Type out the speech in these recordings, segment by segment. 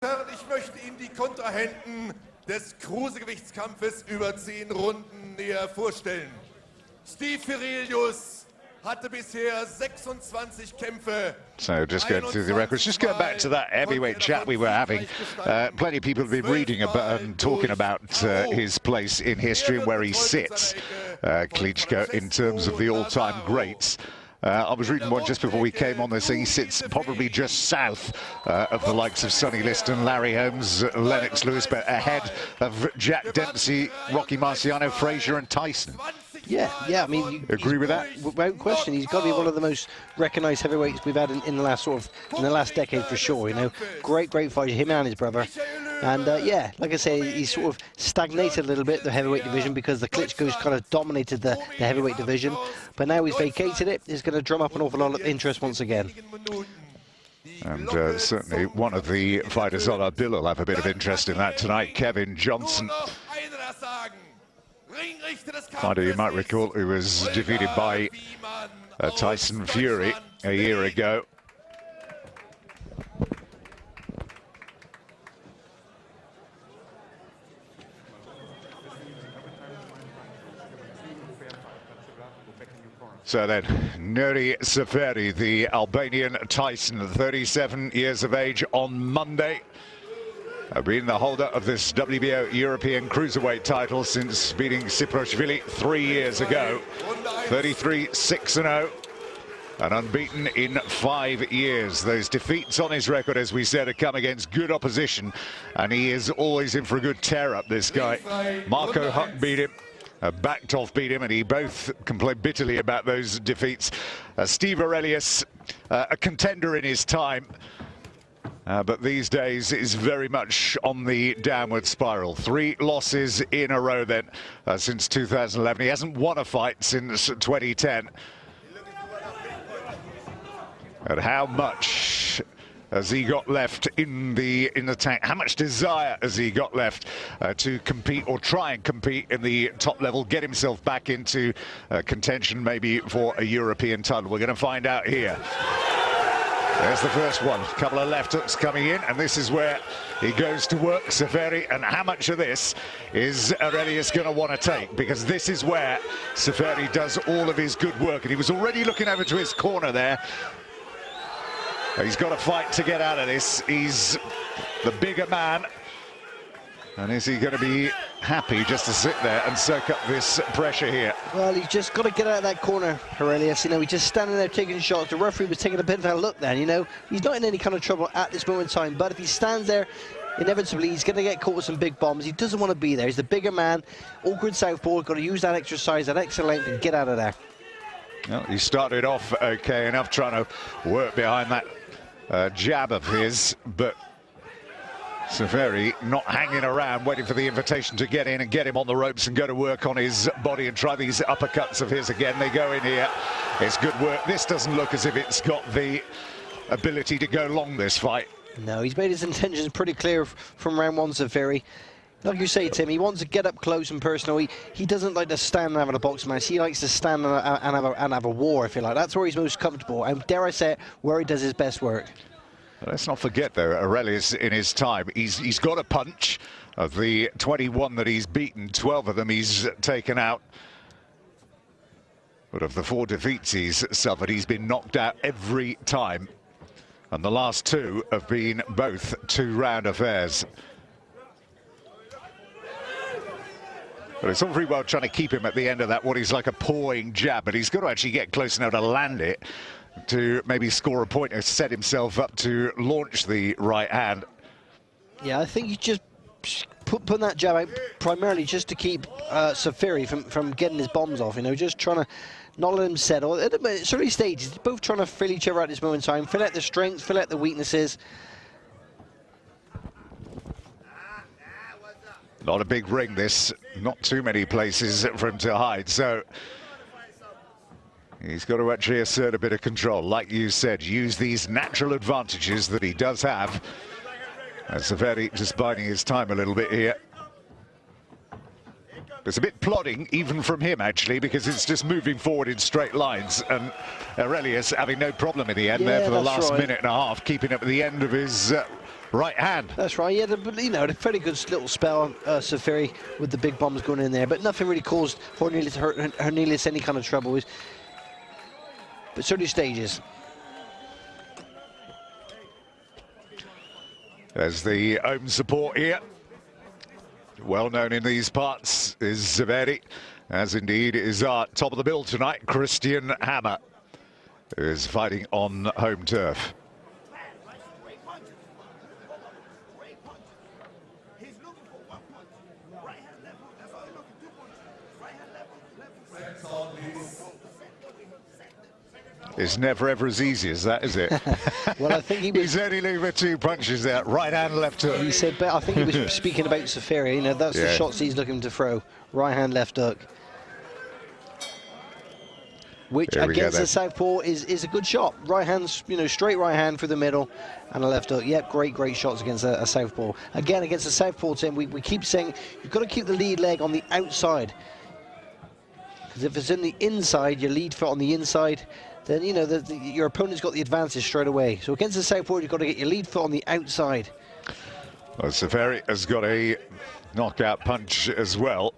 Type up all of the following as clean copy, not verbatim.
Ich möchte Ihnen die Kontrahenten des Cruisergewichtskampfes über 10 Runden näher vorstellen. Hérélius hatte bisher 26 Kämpfe. So just going through the records, just going back to that heavyweight chat we were having. Plenty of people have been reading about and talking about his place in history and where he sits, Klitschko, in terms of the all-time greats. I was reading one just before we came on this, saying he sits probably just south of the likes of Sonny Liston, Larry Holmes, Lennox Lewis, but ahead of Jack Dempsey, Rocky Marciano, Frazier and Tyson. Yeah, I mean, you agree with that? Without question, he's got to be one of the most recognised heavyweights we've had in the last in the last decade for sure. You know, great fighter, him and his brother. And yeah, like I say, he's sort of stagnated a little bit, the heavyweight division, because the Klitschko's kind of dominated the heavyweight division. But now he's vacated it, he's going to drum up an awful lot of interest once again. And certainly one of the fighters on our bill will have a bit of interest in that tonight, Kevin Johnson. Fighter you might recall who was defeated by Tyson Fury a year ago. So then, Nuri Seferi, the Albanian Tyson, 37 years of age, on Monday. Been the holder of this WBO European Cruiserweight title since beating Siproshvili 3 years ago. 33-6-0 and unbeaten in 5 years. Those defeats on his record, as we said, have come against good opposition, and he is always in for a good tear-up, this guy. Marco Huck beat him. Baktov beat him, and he both complained bitterly about those defeats. Steve Hérélius, a contender in his time, but these days is very much on the downward spiral. 3 losses in a row then since 2011. He hasn't won a fight since 2010. And how much has he got left in the tank? How much desire has he got left to compete or try and compete in the top level, get himself back into contention maybe for a European title? We're going to find out here. There's the first one. A couple of left hooks coming in, and this is where he goes to work, Seferi. And how much of this is Hérélius going to want to take? Because this is where Seferi does all of his good work, and he was already looking over to his corner there. He's got to fight to get out of this. He's the bigger man. And is he going to be happy just to sit there and soak up this pressure here? Well, he's just got to get out of that corner, Hérélius. You know, he's just standing there taking shots. The referee was taking a bit of a look then, you know. He's not in any kind of trouble at this moment in time, but if he stands there, inevitably he's going to get caught with some big bombs. He doesn't want to be there. He's the bigger man, awkward southpaw, got to use that extra size, that extra length, and get out of there. Well, he started off okay enough trying to work behind that jab of his, but Seferi not hanging around waiting for the invitation to get in and get him on the ropes and go to work on his body and try these uppercuts of his again. They go in here. It's good work. This doesn't look as if it's got the ability to go long, this fight. No, he's made his intentions pretty clear from round 1, Seferi. Like you say, Tim, he wants to get up close and personal. He doesn't like to stand and have a box match. He likes to stand and have a war, if you like. That's where he's most comfortable, and dare I say it, where he does his best work. Let's not forget, though, Hérélius in his time, he's got a punch. Of the 21 that he's beaten, 12 of them he's taken out. But of the 4 defeats he's suffered, he's been knocked out every time. And the last 2 have been both 2-round affairs. But it's all very well trying to keep him at the end of that, what is like a pawing jab, but he's got to actually get close enough to land it to maybe score a point or set himself up to launch the right hand. Yeah, I think he's just putting that jab out primarily just to keep Seferi from getting his bombs off, you know, just trying to not let him settle. At the early stages, both trying to fill each other at this moment in time, fill out the strengths, fill out the weaknesses. Not a big ring, this. Not too many places for him to hide, so he's got to actually assert a bit of control. Like you said, use these natural advantages that he does have. And Seferi just biding his time a little bit here. It's a bit plodding, even from him, actually, because it's just moving forward in straight lines. And Hérélius having no problem in the end there for the last minute and a half, keeping up at the end of his right hand. That's right. He had a pretty good little spell, Seferi, with the big bombs going in there, but nothing really caused Hérélius any kind of trouble. But certainly stages. There's the home support here. Well known in these parts is Seferi, as indeed is our top of the bill tonight, Christian Hammer, who is fighting on home turf. It's never ever as easy as that, is it? Well, I think he's only looking for 2 punches there, right hand, left hook. He said, but I think he was speaking about Seferi. You know, that's the shots he's looking to throw. Right hand, left hook. Which against the southpaw is a good shot. Right hand, you know, straight right hand through the middle, and a left hook. Yep, great shots against a southpaw. Again, against the southpaw, Tim, we keep saying you've got to keep the lead leg on the outside. Because if it's in the inside, your lead foot on the inside, then you know your opponent's got the advantage straight away. So against the southpaw, you've got to get your lead foot on the outside. Well, Seferi has got a knockout punch as well.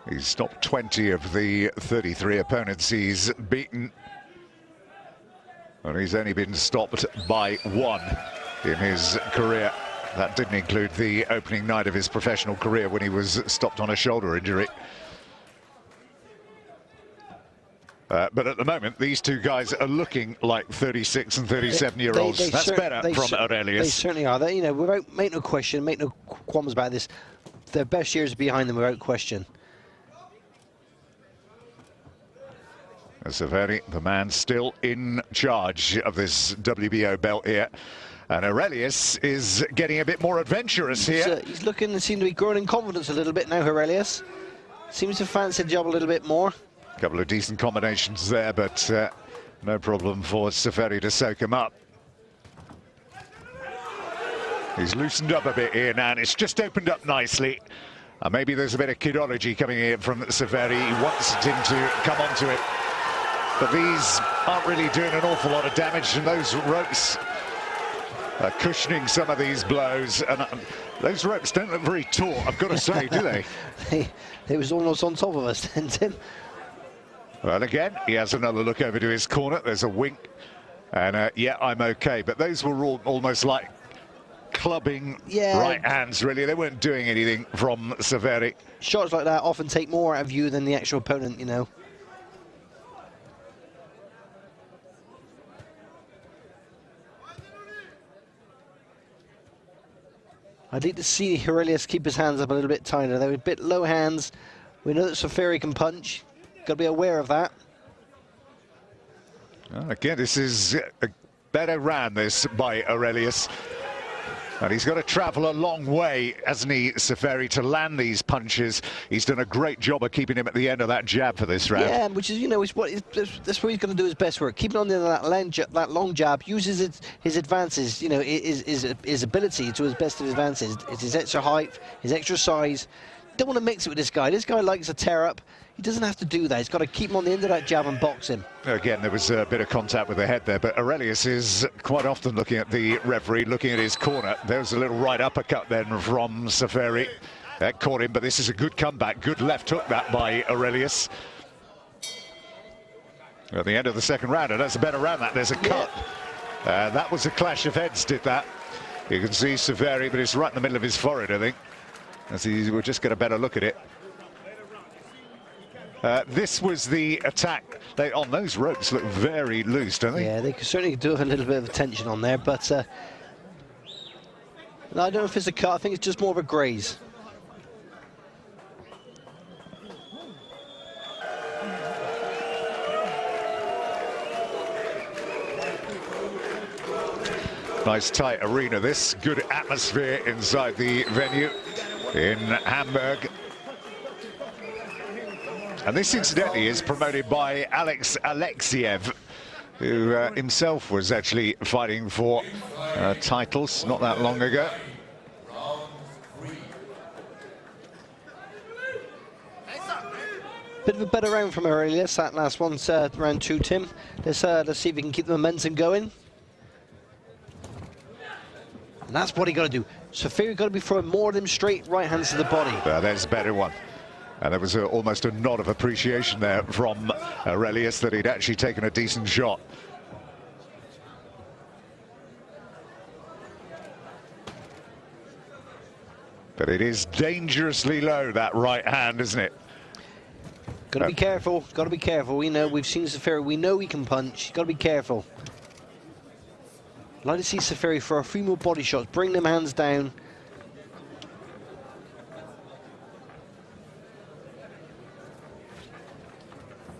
He's stopped 20 of the 33 opponents he's beaten. And he's only been stopped by 1 in his career. That didn't include the opening night of his professional career when he was stopped on a shoulder injury. But at the moment, these 2 guys are looking like 36 and 37-year-olds. That's better from Hérélius. They certainly are. They, you know, without make no question, make no qualms about this. Their best years are behind them, without question. Seferi, the man still in charge of this WBO belt here. And Hérélius is getting a bit more adventurous here. He's looking and seems to be growing in confidence a little bit now, Hérélius. Seems to fancy the job a little bit more. Couple of decent combinations there, but no problem for Seferi to soak him up. He's loosened up a bit here now, and it's just opened up nicely. Maybe there's a bit of kidology coming in from Seferi. He wants him to come onto it. But these aren't really doing an awful lot of damage, and those ropes are cushioning some of these blows. And those ropes don't look very taut, I've got to say, do they? They was almost on top of us then, Tim. Well, again, he has another look over to his corner. There's a wink. And, yeah, I'm OK. But those were all almost like clubbing right hands, really. They weren't doing anything from Seferi. Shots like that often take more out of you than the actual opponent, you know. I'd like to see Hérélius keep his hands up a little bit tighter. They were a bit low hands. We know that Seferi can punch. Got to be aware of that. Again, this is a better round, this, by Hérélius. And he's got to travel a long way, hasn't he, Seferi, to land these punches. He's done a great job of keeping him at the end of that jab for this round. Yeah, which is, you know, that's what he's going to do his best work. Keep it on the end of that long jab, uses his advances, you know, his ability to his best of his advances. It's his extra height, his extra size. Don't want to mix it with this guy. This guy likes a tear up. He doesn't have to do that. He's got to keep him on the end of that jab and box him. Again, there was a bit of contact with the head there, but Hérélius is quite often looking at the referee, looking at his corner. There was a little right uppercut then from Seferi. That caught him, but this is a good comeback. Good left hook that by Hérélius. At the end of the second round, and that's a better round. There's a cut. That was a clash of heads, did that. You can see Seferi, but it's right in the middle of his forehead, I think. As we'll just get a better look at it. This was the attack. On those ropes look very loose, don't they? Yeah, they could certainly do have a little bit of tension on there, but no, I don't know if it's a cut. I think it's just more of a graze. Nice tight arena, this. Good atmosphere inside the venue in Hamburg. And this, incidentally, is promoted by Alex Alexiev, who himself was actually fighting for titles not that long ago. Bit of a better round from Hérélius. That last one's round 2, Tim. Let's see if we can keep the momentum going. And that's what he got to do. Seferi got to be throwing more of them straight right hands to the body. There's a better one. And there was almost a nod of appreciation there from Hérélius that he'd actually taken a decent shot. But it is dangerously low, that right hand, isn't it? Got to be careful. Got to be careful. We know, we've seen Seferi. We know he can punch. Got to be careful. I'd like to see Seferi for a few more body shots. Bring them hands down.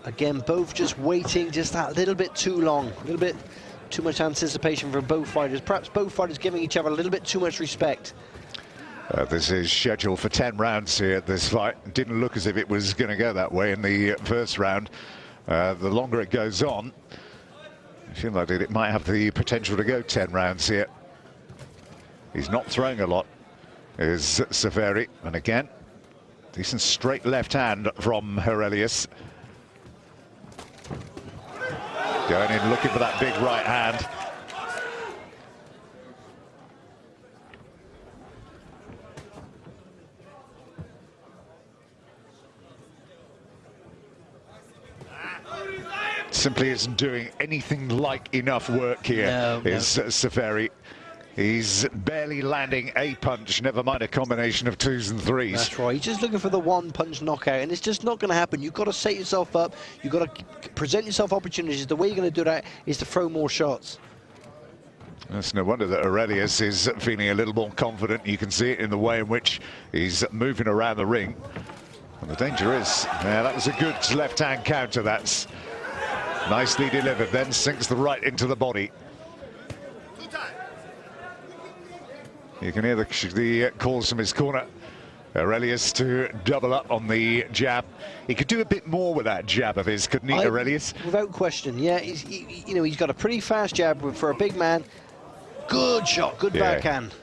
Again, both just waiting just that little bit too long. A little bit too much anticipation for both fighters. Perhaps both fighters giving each other a little bit too much respect. This is scheduled for 10 rounds here, this fight. Didn't look as if it was going to go that way in the first round. The longer it goes on, I feel like it might have the potential to go 10 rounds here. He's not throwing a lot, is Seferi. And again, decent straight left hand from Hérélius. Going in looking for that big right hand. Simply isn't doing anything like enough work here, is Seferi. He's barely landing a punch, never mind a combination of 2s and 3s. That's right, he's just looking for the one punch knockout, and it's just not going to happen. You've got to set yourself up, you've got to present yourself opportunities. The way you're going to do that is to throw more shots. It's no wonder that Hérélius is feeling a little more confident. You can see it in the way in which he's moving around the ring. And the danger is, yeah, that was a good left-hand counter. That's nicely delivered, then sinks the right into the body. You can hear the calls from his corner. Hérélius to double up on the jab. He could do a bit more with that jab of his, couldn't he, Hérélius? Without question, yeah. You know, he's got a pretty fast jab for a big man. Good shot, good backhand.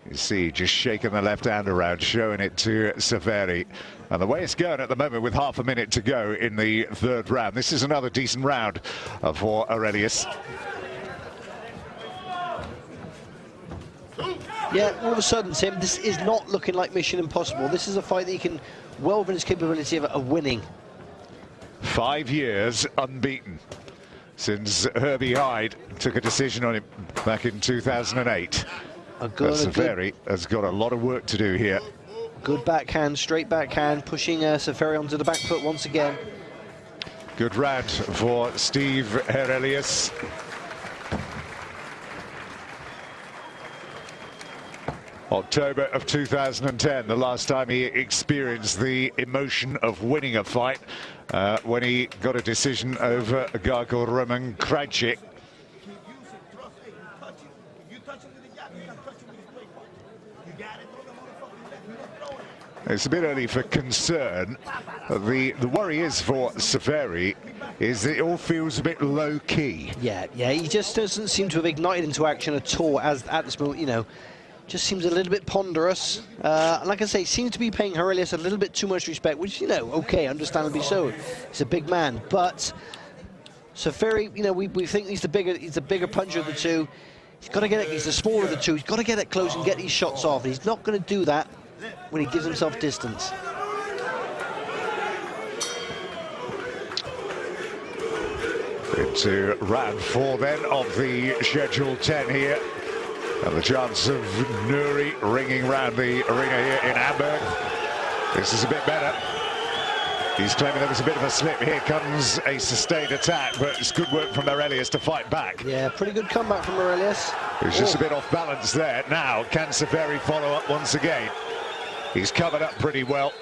You see, just shaking the left hand around, showing it to Seferi. And the way it's going at the moment, with half a minute to go in the third round, this is another decent round for Hérélius. Yeah, all of a sudden, Tim, this is not looking like Mission Impossible. This is a fight that he can well within his capability of winning. 5 years unbeaten since Herbie Hyde took a decision on him back in 2008. Seferi has got a lot of work to do here. Good backhand, straight backhand, pushing Seferi onto the back foot once again. Good round for Steve Hérélius. October of 2010, the last time he experienced the emotion of winning a fight, when he got a decision over a guy called Roman Krajcik. It's a bit early for concern. The worry is for Seferi is that it all feels a bit low-key. Yeah, he just doesn't seem to have ignited into action at all as at this moment, you know. Just seems a little bit ponderous. Like I say, seems to be paying Hérélius a little bit too much respect, which, you know, okay, understandably so. He's a big man, but Seferi, you know, we think he's the bigger puncher of the two. He's got to get it. He's the smaller of the two. He's got to get it close and get these shots off. He's not going to do that when he gives himself distance. Into round 4 then of the scheduled 10 here. And the chance of Nuri ringing round the arena here in Hamburg. This is a bit better. He's claiming there was a bit of a slip. Here comes a sustained attack, but it's good work from Hérélius to fight back. Yeah, pretty good comeback from Hérélius. He's just a bit off balance there. Now, can Seferi follow up once again? He's covered up pretty well.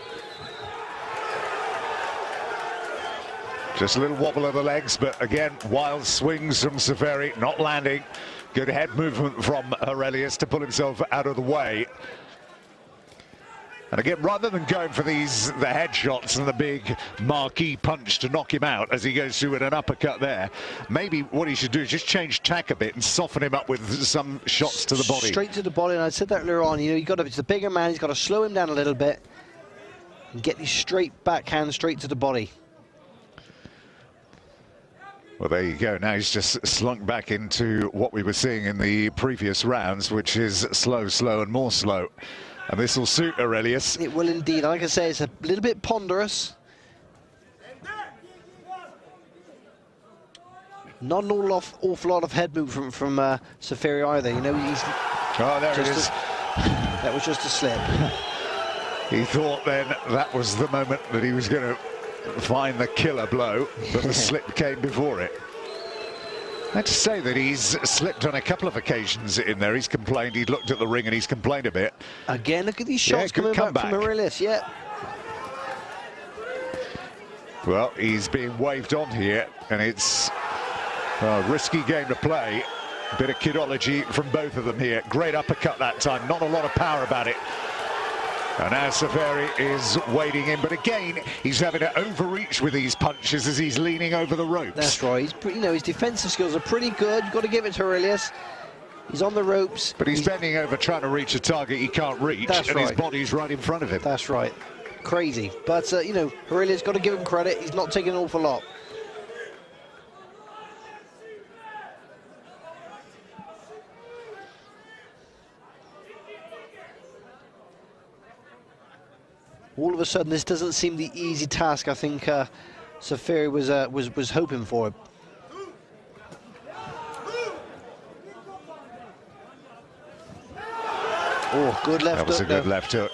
Just a little wobble of the legs, but again, wild swings from Seferi, not landing. Good head movement from Hérélius to pull himself out of the way. And again, rather than going for the headshots and the big marquee punch to knock him out as he goes through with an uppercut there, maybe what he should do is just change tack a bit and soften him up with some shots to the body. Straight to the body, and I said that earlier on, you know, it's the bigger man, he's got to slow him down a little bit and get these straight backhand straight to the body. Well, there you go. Now he's just slunk back into what we were seeing in the previous rounds, which is slow, slow, and more slow. And this will suit Hérélius. It will indeed. Like I say, it's a little bit ponderous. Not an awful lot of head movement from Seferi either. You know, he's... Oh, there it is. That was just a slip. He thought then that was the moment that he was going to find the killer blow, but the slip came before it. I have to say that he's slipped on a couple of occasions in there. He's complained, he'd looked at the ring and he's complained a bit. Again, look at these shots coming back from Hérélius, yeah. Well, he's being waved on here, and it's a risky game to play. A bit of kidology from both of them here. Great uppercut that time, not a lot of power about it. And now Seferi is wading in, but again, he's having to overreach with these punches as he's leaning over the ropes. That's right. He's pretty, you know, his defensive skills are pretty good. You've got to give it to Hérélius. He's on the ropes. But he's bending over trying to reach a target he can't reach, and his body's right in front of him. That's right. Crazy. But, you know, Hérélius got to give him credit. He's not taking an awful lot. All of a sudden, this doesn't seem the easy task I think Seferi was hoping for. Oh, good left hook. That was a good left hook.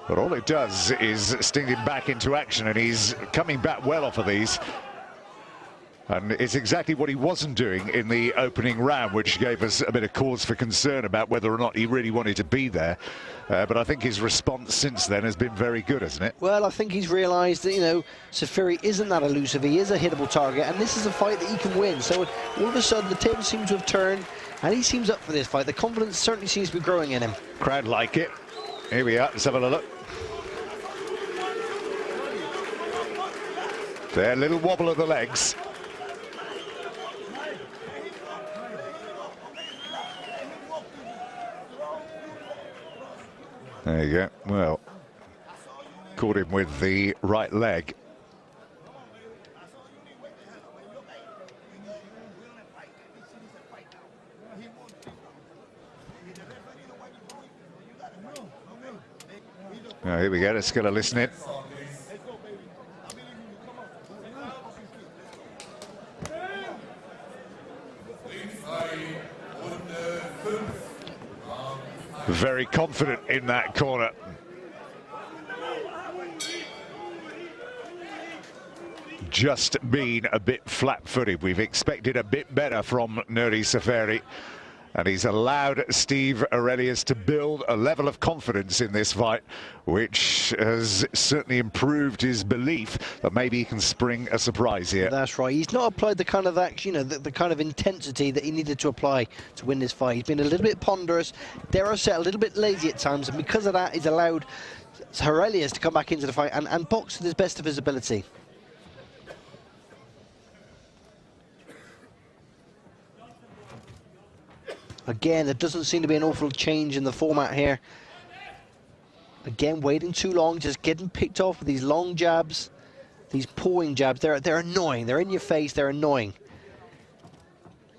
But all it does is sting him back into action, and he's coming back well off of these. And it's exactly what he wasn't doing in the opening round, which gave us a bit of cause for concern about whether or not he really wanted to be there. But I think his response since then has been very good, hasn't it? Well, I think he's realised that, you know, Seferi isn't that elusive. He is a hittable target, and this is a fight that he can win. So all of a sudden, the table seems to have turned, and he seems up for this fight. The confidence certainly seems to be growing in him. Crowd like it. Here we are. Let's have a look. There, little wobble of the legs. There you go. Well, caught him with the right leg. Oh, here we go. Let's get a listen in. Very confident in that corner. Just been a bit flat-footed. We've expected a bit better from Nuri Seferi, and he's allowed Steve Hérélius to build a level of confidence in this fight, which has certainly improved his belief that maybe he can spring a surprise here. That's right. He's not applied the kind of action, you know, the kind of intensity that he needed to apply to win this fight. He's been a little bit ponderous, dare I say, a little bit lazy at times, and because of that, he's allowed Hérélius to come back into the fight and box to the best of his ability. Again, there doesn't seem to be an awful change in the format here. Again, waiting too long, just getting picked off with these long jabs, these pawing jabs. They're annoying. They're in your face. They're annoying.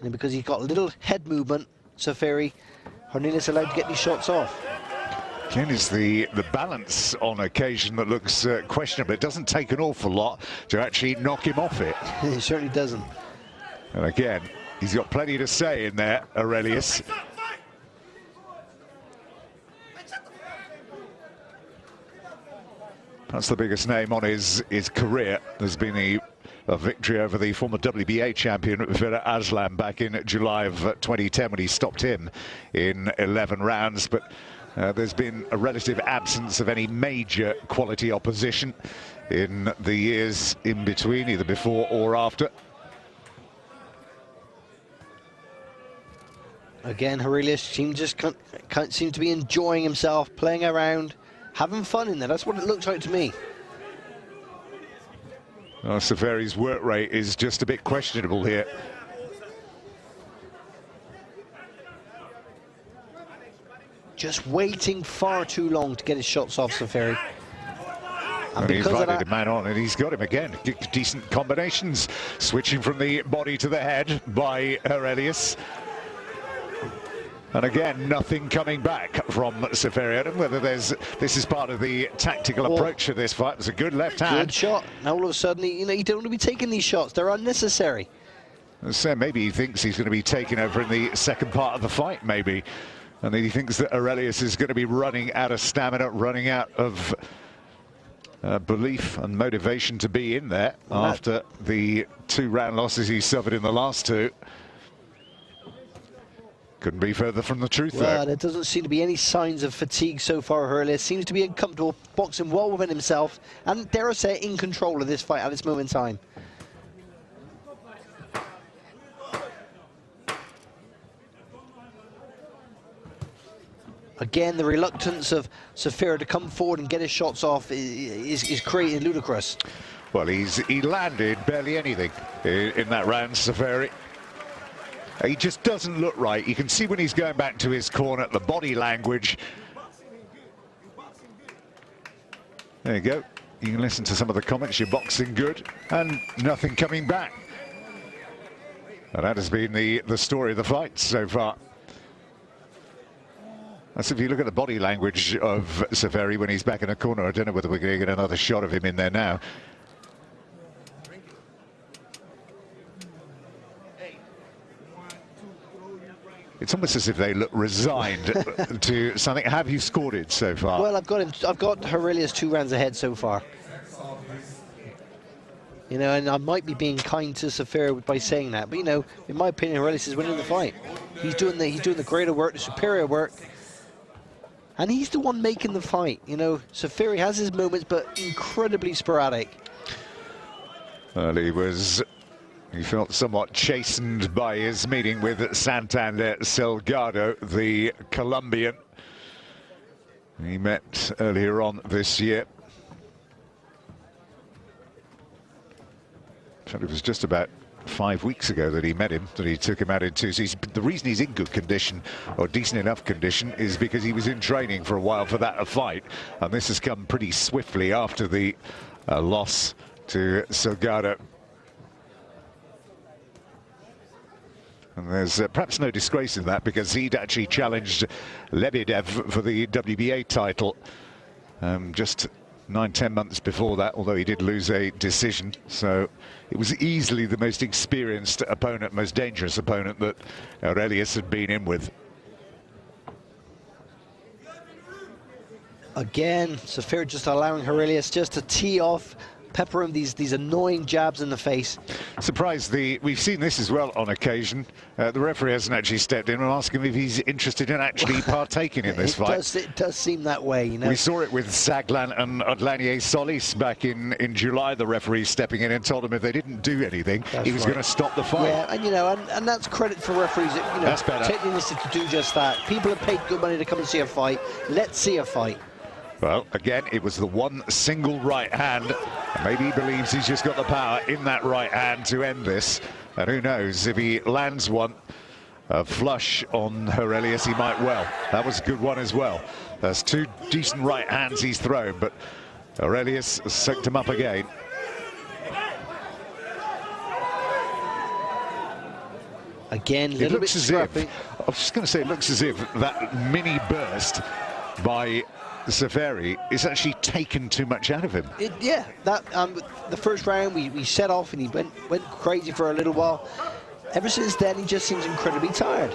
And because he's got little head movement, Seferi, Hérélius allowed to get these shots off. Again, is the balance on occasion that looks questionable. It doesn't take an awful lot to actually knock him off it. It certainly doesn't. And again, he's got plenty to say in there, Hérélius. That's the biggest name on his career. There's been a victory over the former WBA champion, Vera Aslan, back in July of 2010 when he stopped him in 11 rounds. But there's been a relative absence of any major quality opposition in the years in between, either before or after. Again, Hérélius seems to be enjoying himself, playing around, having fun in there. That's what it looks like to me. Well, Seferi's work rate is just a bit questionable here. Just waiting far too long to get his shots off, Seferi. And he's invited a man on, and he's got him again. Decent combinations, switching from the body to the head by Hérélius. And again, nothing coming back from Seferi. I don't know whether this is part of the tactical approach to this fight. It's a good left hand. Good shot. Now all of a sudden, you don't want to be taking these shots. They're unnecessary. So maybe he thinks he's going to be taken over in the second part of the fight, maybe. And he thinks that Hérélius is going to be running out of stamina, running out of belief and motivation to be in there after the 2-round losses he suffered in the last 2. Couldn't be further from the truth, though. There doesn't seem to be any signs of fatigue so far. Hérélius seems to be comfortable, boxing well within himself, and dare I say, in control of this fight at this moment in time. Again, the reluctance of Seferi to come forward and get his shots off is creating ludicrous. Well, he landed barely anything in that round, Seferi. He just doesn't look right. You can see when he's going back to his corner, the body language. There you go. You can listen to some of the comments. You're boxing good, and nothing coming back. And that has been the story of the fight so far. That's if you look at the body language of Seferi when he's back in the corner. I don't know whether we're going to get another shot of him in there now. It's almost as if they look resigned to something. Have you scored it so far? Well, I've got Hérélius 2 rounds ahead so far. You know, and I might be being kind to Seferi by saying that, but you know, in my opinion, Hérélius is winning the fight. He's doing the greater work, the superior work. And he's the one making the fight. You know, Seferi has his moments, but incredibly sporadic. Well, he felt somewhat chastened by his meeting with Santander Salgado, the Colombian. He met earlier on this year. It was just about 5 weeks ago that he met him, that he took him out in 2 seasons. The reason he's in good condition, or decent enough condition, is because he was in training for a while for that fight. And this has come pretty swiftly after the loss to Salgado. And there's perhaps no disgrace in that, because he'd actually challenged Lebedev for the WBA title just 9-10 months before that, although he did lose a decision. So it was easily the most experienced opponent, most dangerous opponent that Hérélius had been in with. Again, Seferi just allowing Hérélius just to tee off, pepper him these annoying jabs in the face. Surprised we've seen this as well on occasion. The referee hasn't actually stepped in and asked him if he's interested in actually partaking in this fight. It does seem that way, you know. We saw it with Saglan and Odlanier Solis back in July. The referee stepping in and told him if they didn't do anything, he was going to stop the fight. Yeah, and you know, and that's credit for referees that, you know, take the initiative to do just that. People have paid good money to come and see a fight. Let's see a fight. Well, again, it was the one single right hand. Maybe he believes he's just got the power in that right hand to end this. And who knows, if he lands one flush on Hérélius, he might well. That was a good one as well. There's 2 decent right hands he's thrown, but Hérélius soaked him up again. Again, a little bit scrappy. I was just going to say, it looks as if that mini burst by Seferi is actually taken too much out of him. Yeah, that the first round we set off and he went crazy for a little while. Ever since then, he just seems incredibly tired.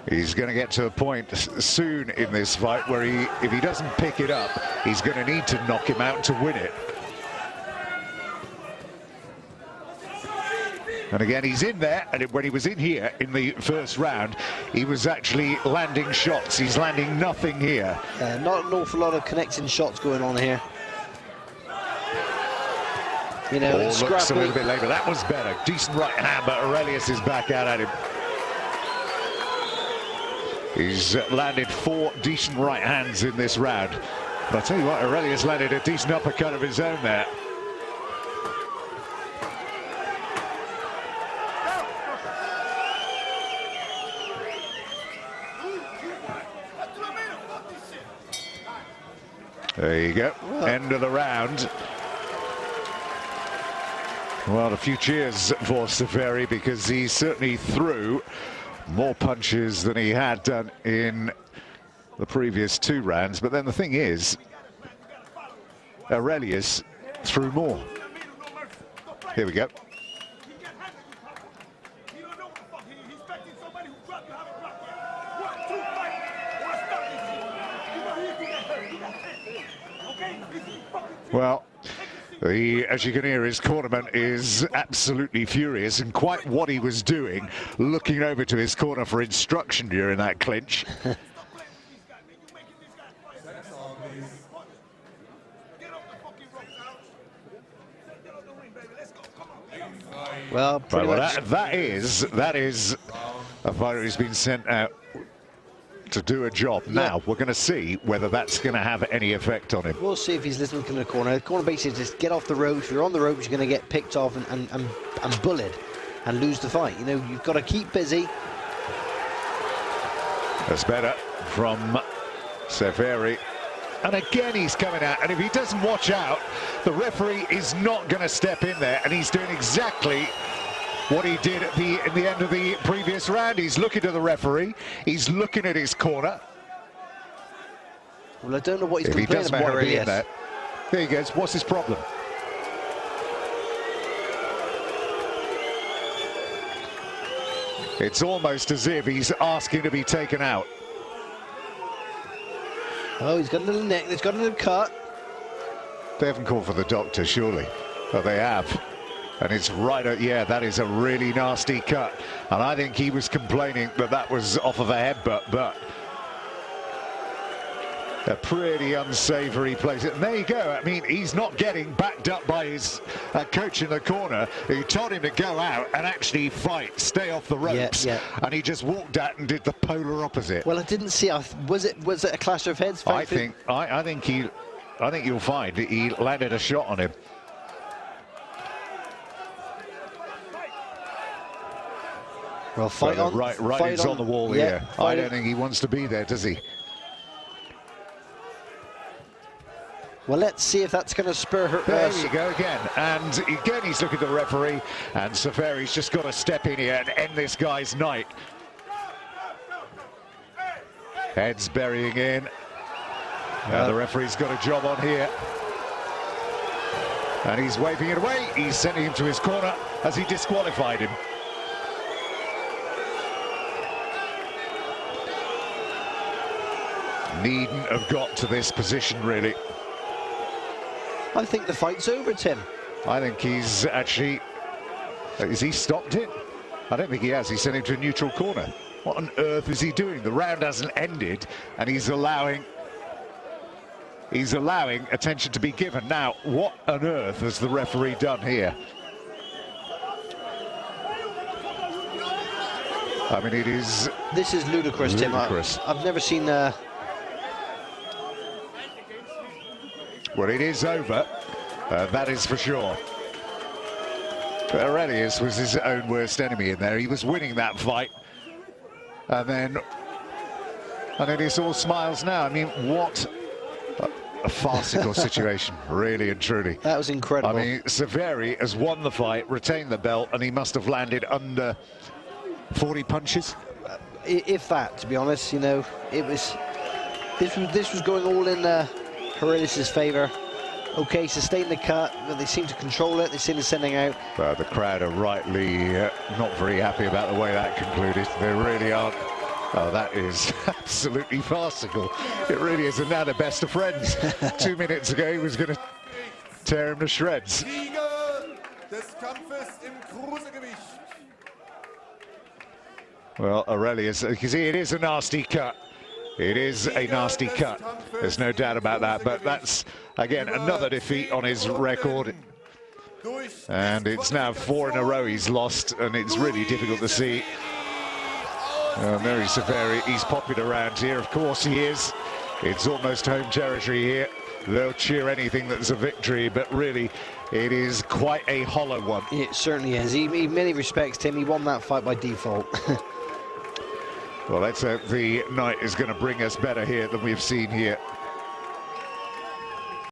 He's going to get to a point soon in this fight where if he doesn't pick it up, he's going to need to knock him out to win it. And again, he's in there, and when he was in here in the first round, he was actually landing shots. He's landing nothing here. Not an awful lot of connecting shots going on here. You know, it's looks a little bit later. That was better. Decent right hand, but Hérélius is back out at him. He's landed 4 decent right hands in this round. But I tell you what, Hérélius landed a decent uppercut of his own there. There you go. Well, end of the round. Well, a few cheers for Seferi, because he certainly threw more punches than he had done in the previous 2 rounds. But then the thing is, Hérélius threw more. Here we go. Well, as you can hear, his cornerman is absolutely furious, and quite what he was doing, looking over to his corner for instruction during that clinch. Well, that is a fighter who's been sent out to do a job. Now we're going to see whether that's going to have any effect on him. We'll see if he's listening to the corner. The corner basically just get off the ropes. If you're on the ropes, you're going to get picked off and bullied and lose the fight. You know, you've got to keep busy. That's better from Seferi. And again, he's coming out, and if he doesn't watch out, the referee is not going to step in there, and he's doing exactly what he did at in the end of the previous round. He's looking to the referee, he's looking at his corner. Well, I don't know what he's complaining about, really. There he goes. What's his problem? It's almost as if he's asking to be taken out. Oh, he's got a little neck, he's got a little cut. They haven't called for the doctor, surely. But they have. And it's right at, yeah, that is a really nasty cut. And I think he was complaining that that was off of a headbutt, but a pretty unsavoury place. And there you go. I mean, he's not getting backed up by his coach in the corner, who told him to go out and actually fight, stay off the ropes. Yeah. And he just walked out and did the polar opposite. Well, I didn't see. Was it a clash of heads? I think you'll find he landed a shot on him. Well, fight on. Writing's on the wall here. I don't think he wants to be there, does he? Well, let's see if that's going to spur her. There you go again. And again, he's looking at the referee, and Seferi's just got to step in here and end this guy's night. Heads burying in. The referee's got a job on here. And he's waving it away. He's sending him to his corner as he disqualified him. Needn't have got to this position, really. I think the fight's over, Tim. I think he's actually... Has he stopped it? I don't think he has. He sent him to a neutral corner. What on earth is he doing? The round hasn't ended, and he's allowing attention to be given. Now, what on earth has the referee done here? I mean, it is... This is ludicrous, Tim. I've never seen... Well, it is over, that is for sure. But Hérélius was his own worst enemy in there. He was winning that fight, and then it's all smiles now. I mean, what a farcical situation, really and truly. That was incredible. I mean, Seferi has won the fight, retained the belt, and he must have landed under 40 punches. If that, to be honest, you know, it was. This was going all in Hérélius' favour. Okay, sustain the cut, but they seem to control it. They seem to sending out. The crowd are rightly not very happy about the way that concluded. They really aren't. Oh, that is absolutely farcical. It really is, and now they're best of friends. 2 minutes ago, he was going to tear him to shreds. Well, Hérélius, you can see it is a nasty cut. It is a nasty cut. There's no doubt about that. But that's, again, another defeat on his record. And it's now 4 in a row he's lost, and it's really difficult to see. Nuri Seferi, he's popular around here. Of course he is. It's almost home territory here. They'll cheer anything that's a victory, but really, it is quite a hollow one. It certainly is. In many respects, Tim, he won that fight by default. Well, let's hope the night is going to bring us better here than we've seen here.